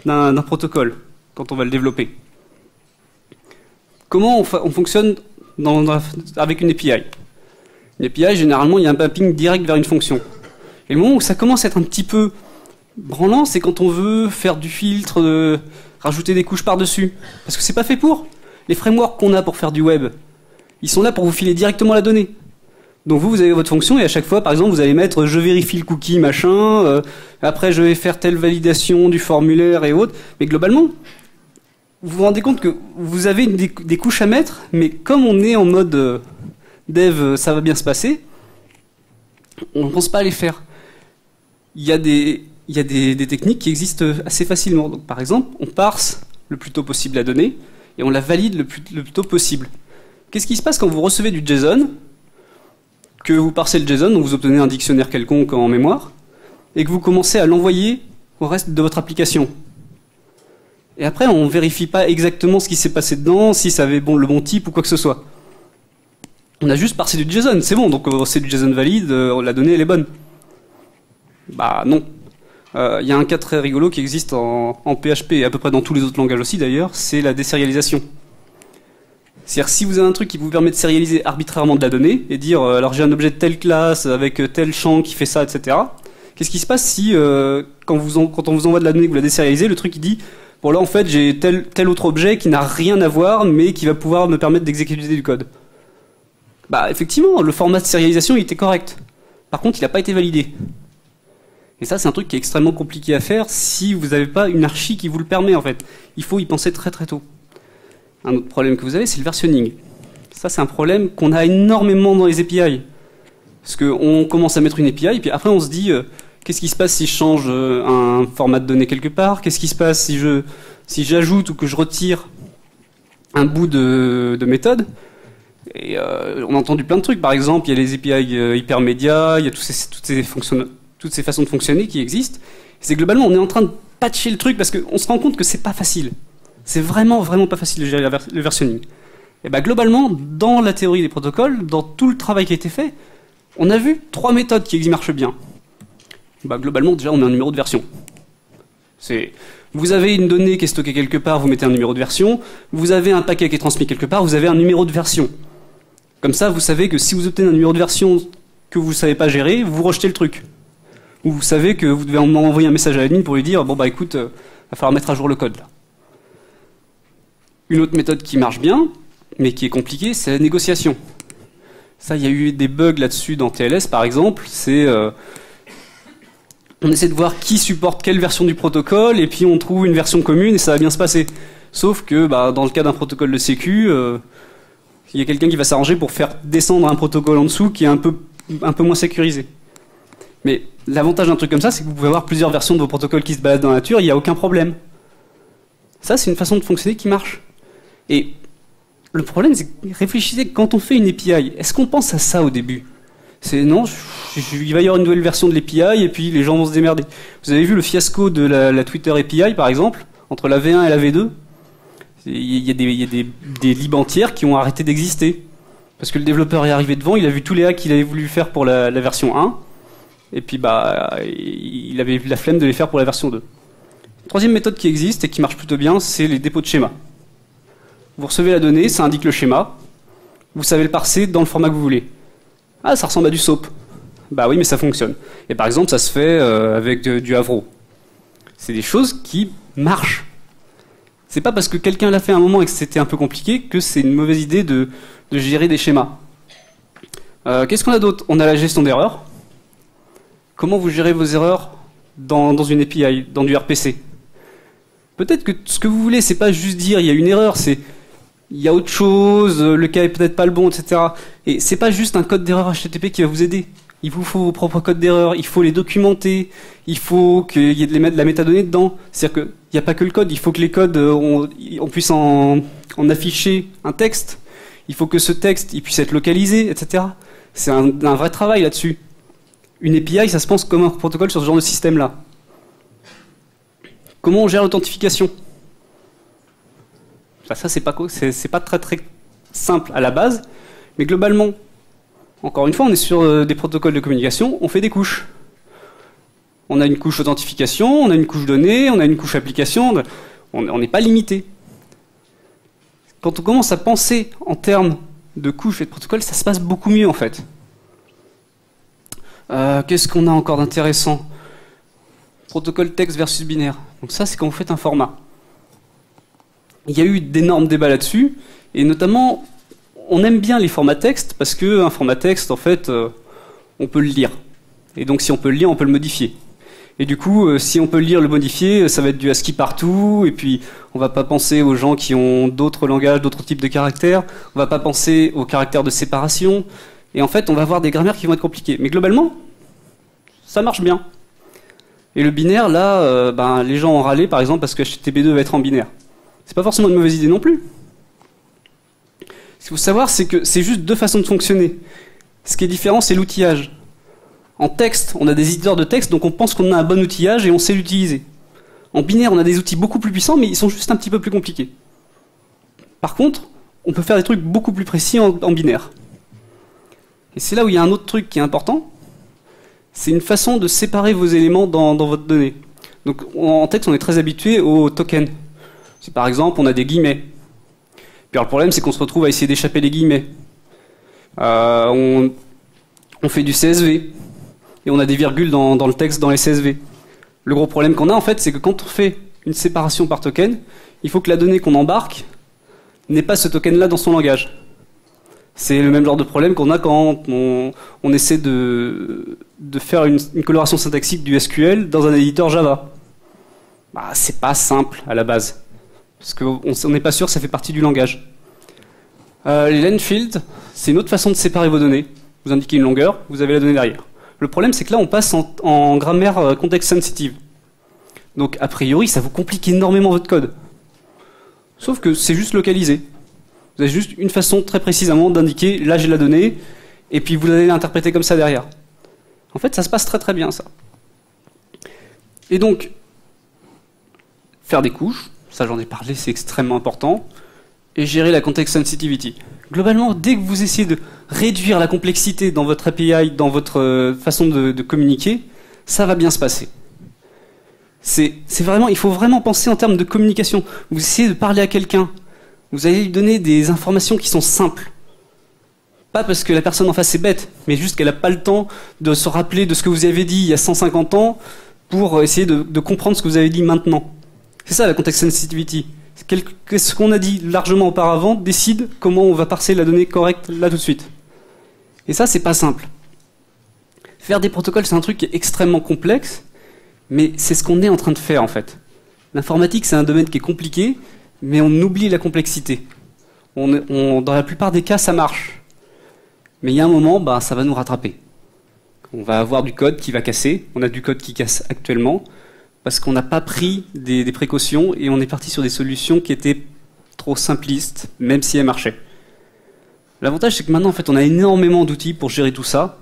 d'un protocole quand on va le développer? Comment on fonctionne avec une API? Une API, généralement, il y a un mapping direct vers une fonction. Et le moment où ça commence à être un petit peu branlant, c'est quand on veut faire du filtre, rajouter des couches par-dessus. Parce que c'est pas fait pour. Les frameworks qu'on a pour faire du web, ils sont là pour vous filer directement la donnée. Donc vous avez votre fonction et à chaque fois, par exemple, vous allez mettre je vérifie le cookie, machin, après je vais faire telle validation du formulaire et autres. Mais globalement, vous vous rendez compte que vous avez des couches à mettre, mais comme on est en mode dev, ça va bien se passer, on ne pense pas à les faire. Il y a des techniques qui existent assez facilement. Donc, par exemple, on parse le plus tôt possible la donnée et on la valide le plus tôt possible. Qu'est-ce qui se passe quand vous recevez du JSON, que vous parsez le JSON, donc vous obtenez un dictionnaire quelconque en mémoire, et que vous commencez à l'envoyer au reste de votre application? Et après, on vérifie pas exactement ce qui s'est passé dedans, si ça avait le bon type ou quoi que ce soit. On a juste parsé du JSON, c'est bon, donc c'est du JSON valide, la donnée elle est bonne. Bah non. Il y a un cas très rigolo qui existe en PHP et à peu près dans tous les autres langages aussi d'ailleurs, c'est la désérialisation. C'est-à-dire si vous avez un truc qui vous permet de sérialiser arbitrairement de la donnée et dire alors j'ai un objet de telle classe avec tel champ qui fait ça, etc. Qu'est-ce qui se passe si quand on vous envoie de la donnée que vous la désérialisez, le truc il dit bon là en fait j'ai tel autre objet qui n'a rien à voir mais qui va pouvoir me permettre d'exécuter du code. Bah effectivement, le format de sérialisation il était correct. Par contre il n'a pas été validé. Et ça c'est un truc qui est extrêmement compliqué à faire si vous n'avez pas une archi qui vous le permet en fait. Il faut y penser très très tôt. Un autre problème que vous avez c'est le versionning. Ça c'est un problème qu'on a énormément dans les API. Parce qu'on commence à mettre une API et puis après on se dit qu'est-ce qui se passe si je change un format de données quelque part? Qu'est-ce qui se passe si j'ajoute ou que je retire un bout de méthode? Et on a entendu plein de trucs. Par exemple, il y a les API hypermédias, il y a toutes ces façons de fonctionner qui existent. C'est globalement, on est en train de patcher le truc parce qu'on se rend compte que c'est pas facile. C'est vraiment, vraiment pas facile de gérer le versionning. Et bah globalement, dans la théorie des protocoles, dans tout le travail qui a été fait, on a vu 3 méthodes qui marchent bien. Bah globalement, déjà, on met un numéro de version. Vous avez une donnée qui est stockée quelque part, vous mettez un numéro de version. Vous avez un paquet qui est transmis quelque part, vous avez un numéro de version. Comme ça, vous savez que si vous obtenez un numéro de version que vous ne savez pas gérer, vous rejetez le truc. Ou vous savez que vous devez envoyer un message à l'admin pour lui dire bon bah écoute, va falloir mettre à jour le code là. Une autre méthode qui marche bien, mais qui est compliquée, c'est la négociation. Ça, il y a eu des bugs là-dessus dans TLS par exemple, c'est on essaie de voir qui supporte quelle version du protocole et puis on trouve une version commune et ça va bien se passer. Sauf que bah, dans le cas d'un protocole de sécu, il y a quelqu'un qui va s'arranger pour faire descendre un protocole en dessous qui est un peu moins sécurisé. Mais l'avantage d'un truc comme ça, c'est que vous pouvez avoir plusieurs versions de vos protocoles qui se baladent dans la nature, il n'y a aucun problème. Ça, c'est une façon de fonctionner qui marche. Et le problème, c'est que réfléchissez, quand on fait une API, est-ce qu'on pense à ça au début? C'est non, il va y avoir une nouvelle version de l'API et puis les gens vont se démerder. Vous avez vu le fiasco de la Twitter API, par exemple, entre la V1 et la V2? Il y a des libs entières qui ont arrêté d'exister. Parce que le développeur est arrivé devant, il a vu tous les hacks qu'il avait voulu faire pour la version 1, et puis bah, il avait la flemme de les faire pour la version 2. Troisième méthode qui existe et qui marche plutôt bien, c'est les dépôts de schéma. Vous recevez la donnée, ça indique le schéma, vous savez le parser dans le format que vous voulez. Ah, ça ressemble à du SOAP. Bah oui, mais ça fonctionne. Et par exemple, ça se fait avec du Avro. C'est des choses qui marchent. C'est pas parce que quelqu'un l'a fait à un moment et que c'était un peu compliqué que c'est une mauvaise idée de gérer des schémas. Qu'est-ce qu'on a d'autre? On a la gestion d'erreurs. Comment vous gérez vos erreurs dans une API, dans du RPC? Peut-être que ce que vous voulez, c'est pas juste dire il y a une erreur, c'est il y a autre chose, le cas est peut-être pas le bon, etc. Et c'est pas juste un code d'erreur HTTP qui va vous aider. Il vous faut vos propres codes d'erreur, il faut les documenter, il faut qu'il y ait de la métadonnée dedans. C'est-à-dire qu'il n'y a pas que le code, il faut que les codes, on puisse en afficher un texte, il faut que ce texte il puisse être localisé, etc. C'est un vrai travail là-dessus. Une API, ça se pense comme un protocole sur ce genre de système-là. Comment on gère l'authentification? Ça, c'est pas très très simple à la base, mais globalement, encore une fois, on est sur des protocoles de communication, on fait des couches. On a une couche authentification, on a une couche données, on a une couche application, on n'est pas limité. Quand on commence à penser en termes de couches et de protocoles, ça se passe beaucoup mieux en fait. Qu'est-ce qu'on a encore d'intéressant? Protocole texte versus binaire. Donc ça, c'est quand vous faites un format. Il y a eu d'énormes débats là-dessus, et notamment, on aime bien les formats texte, parce qu'un format texte, en fait, on peut le lire. Et donc, si on peut le lire, on peut le modifier. Et du coup, si on peut le lire, le modifier, ça va être du ASCII partout, et puis on va pas penser aux gens qui ont d'autres langages, d'autres types de caractères, on va pas penser aux caractères de séparation, et en fait, on va avoir des grammaires qui vont être compliquées. Mais globalement, ça marche bien. Et le binaire, là, les gens ont râlé, par exemple, parce que HTTP2 va être en binaire. C'est pas forcément une mauvaise idée non plus. Ce qu'il faut savoir, c'est que c'est juste deux façons de fonctionner. Ce qui est différent, c'est l'outillage. En texte, on a des éditeurs de texte, donc on pense qu'on a un bon outillage et on sait l'utiliser. En binaire, on a des outils beaucoup plus puissants, mais ils sont juste un petit peu plus compliqués. Par contre, on peut faire des trucs beaucoup plus précis en binaire. Et c'est là où il y a un autre truc qui est important, c'est une façon de séparer vos éléments dans votre donnée. Donc en texte, on est très habitué aux tokens. Si par exemple, on a des guillemets. Puis alors, le problème, c'est qu'on se retrouve à essayer d'échapper les guillemets. On fait du CSV, et on a des virgules dans le texte dans les CSV. Le gros problème qu'on a, en fait, c'est que quand on fait une séparation par token, il faut que la donnée qu'on embarque n'ait pas ce token-là dans son langage. C'est le même genre de problème qu'on a quand on essaie de faire une coloration syntaxique du SQL dans un éditeur Java. Bah, c'est pas simple à la base, parce qu'on n'est pas sûr que ça fait partie du langage. Les len fields, c'est une autre façon de séparer vos données. Vous indiquez une longueur, vous avez la donnée derrière. Le problème, c'est que là, on passe en grammaire context sensitive. Donc, a priori, ça vous complique énormément votre code. Sauf que c'est juste localisé. Vous avez juste une façon très précisément d'indiquer, là j'ai la donnée, et puis vous allez l'interpréter comme ça derrière. En fait, ça se passe très très bien, ça. Et donc, faire des couches, ça j'en ai parlé, c'est extrêmement important, et gérer la context sensitivity. Globalement, dès que vous essayez de réduire la complexité dans votre API, dans votre façon de communiquer, ça va bien se passer. C'est vraiment, il faut vraiment penser en termes de communication. Vous essayez de parler à quelqu'un, vous allez lui donner des informations qui sont simples. Pas parce que la personne en face est bête, mais juste qu'elle n'a pas le temps de se rappeler de ce que vous avez dit il y a 150 ans pour essayer de comprendre ce que vous avez dit maintenant. C'est ça la context sensitivity. Ce qu'on a dit largement auparavant décide comment on va parser la donnée correcte là tout de suite. Et ça, c'est pas simple. Faire des protocoles, c'est un truc qui est extrêmement complexe, mais c'est ce qu'on est en train de faire en fait. L'informatique, c'est un domaine qui est compliqué, mais on oublie la complexité. Dans la plupart des cas, ça marche. Mais il y a un moment, bah, ça va nous rattraper. On va avoir du code qui va casser. On a du code qui casse actuellement, parce qu'on n'a pas pris des précautions et on est parti sur des solutions qui étaient trop simplistes, même si elles marchaient. L'avantage, c'est que maintenant, en fait, on a énormément d'outils pour gérer tout ça,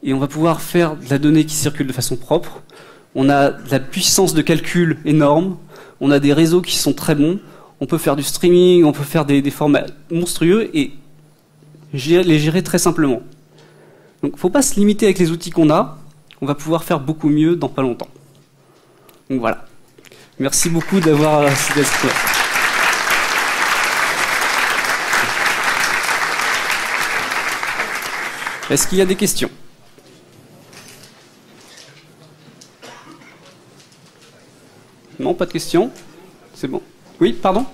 et on va pouvoir faire de la donnée qui circule de façon propre. On a de la puissance de calcul énorme, on a des réseaux qui sont très bons, on peut faire du streaming, on peut faire des formats monstrueux et les gérer très simplement. Donc il ne faut pas se limiter avec les outils qu'on a, on va pouvoir faire beaucoup mieux dans pas longtemps. Donc voilà. Merci beaucoup d'avoir assisté à ce cours. Est-ce qu'il y a des questions ? Non, pas de questions ? C'est bon. Oui, pardon ?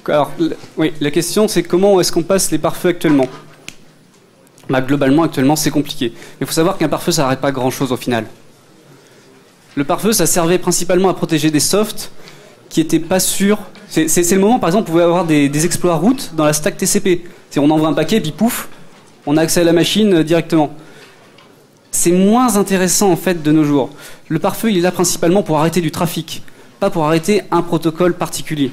Alors, oui, la question c'est comment est-ce qu'on passe les pare-feux actuellement ? Bah, globalement, actuellement, c'est compliqué. Mais il faut savoir qu'un pare-feu, ça n'arrête pas grand-chose au final. Le pare-feu, ça servait principalement à protéger des softs qui n'étaient pas sûrs. C'est le moment, par exemple, où vous pouvez avoir des exploits root dans la stack TCP. On envoie un paquet, puis pouf, on a accès à la machine directement. C'est moins intéressant en fait de nos jours. Le pare-feu, il est là principalement pour arrêter du trafic, pas pour arrêter un protocole particulier.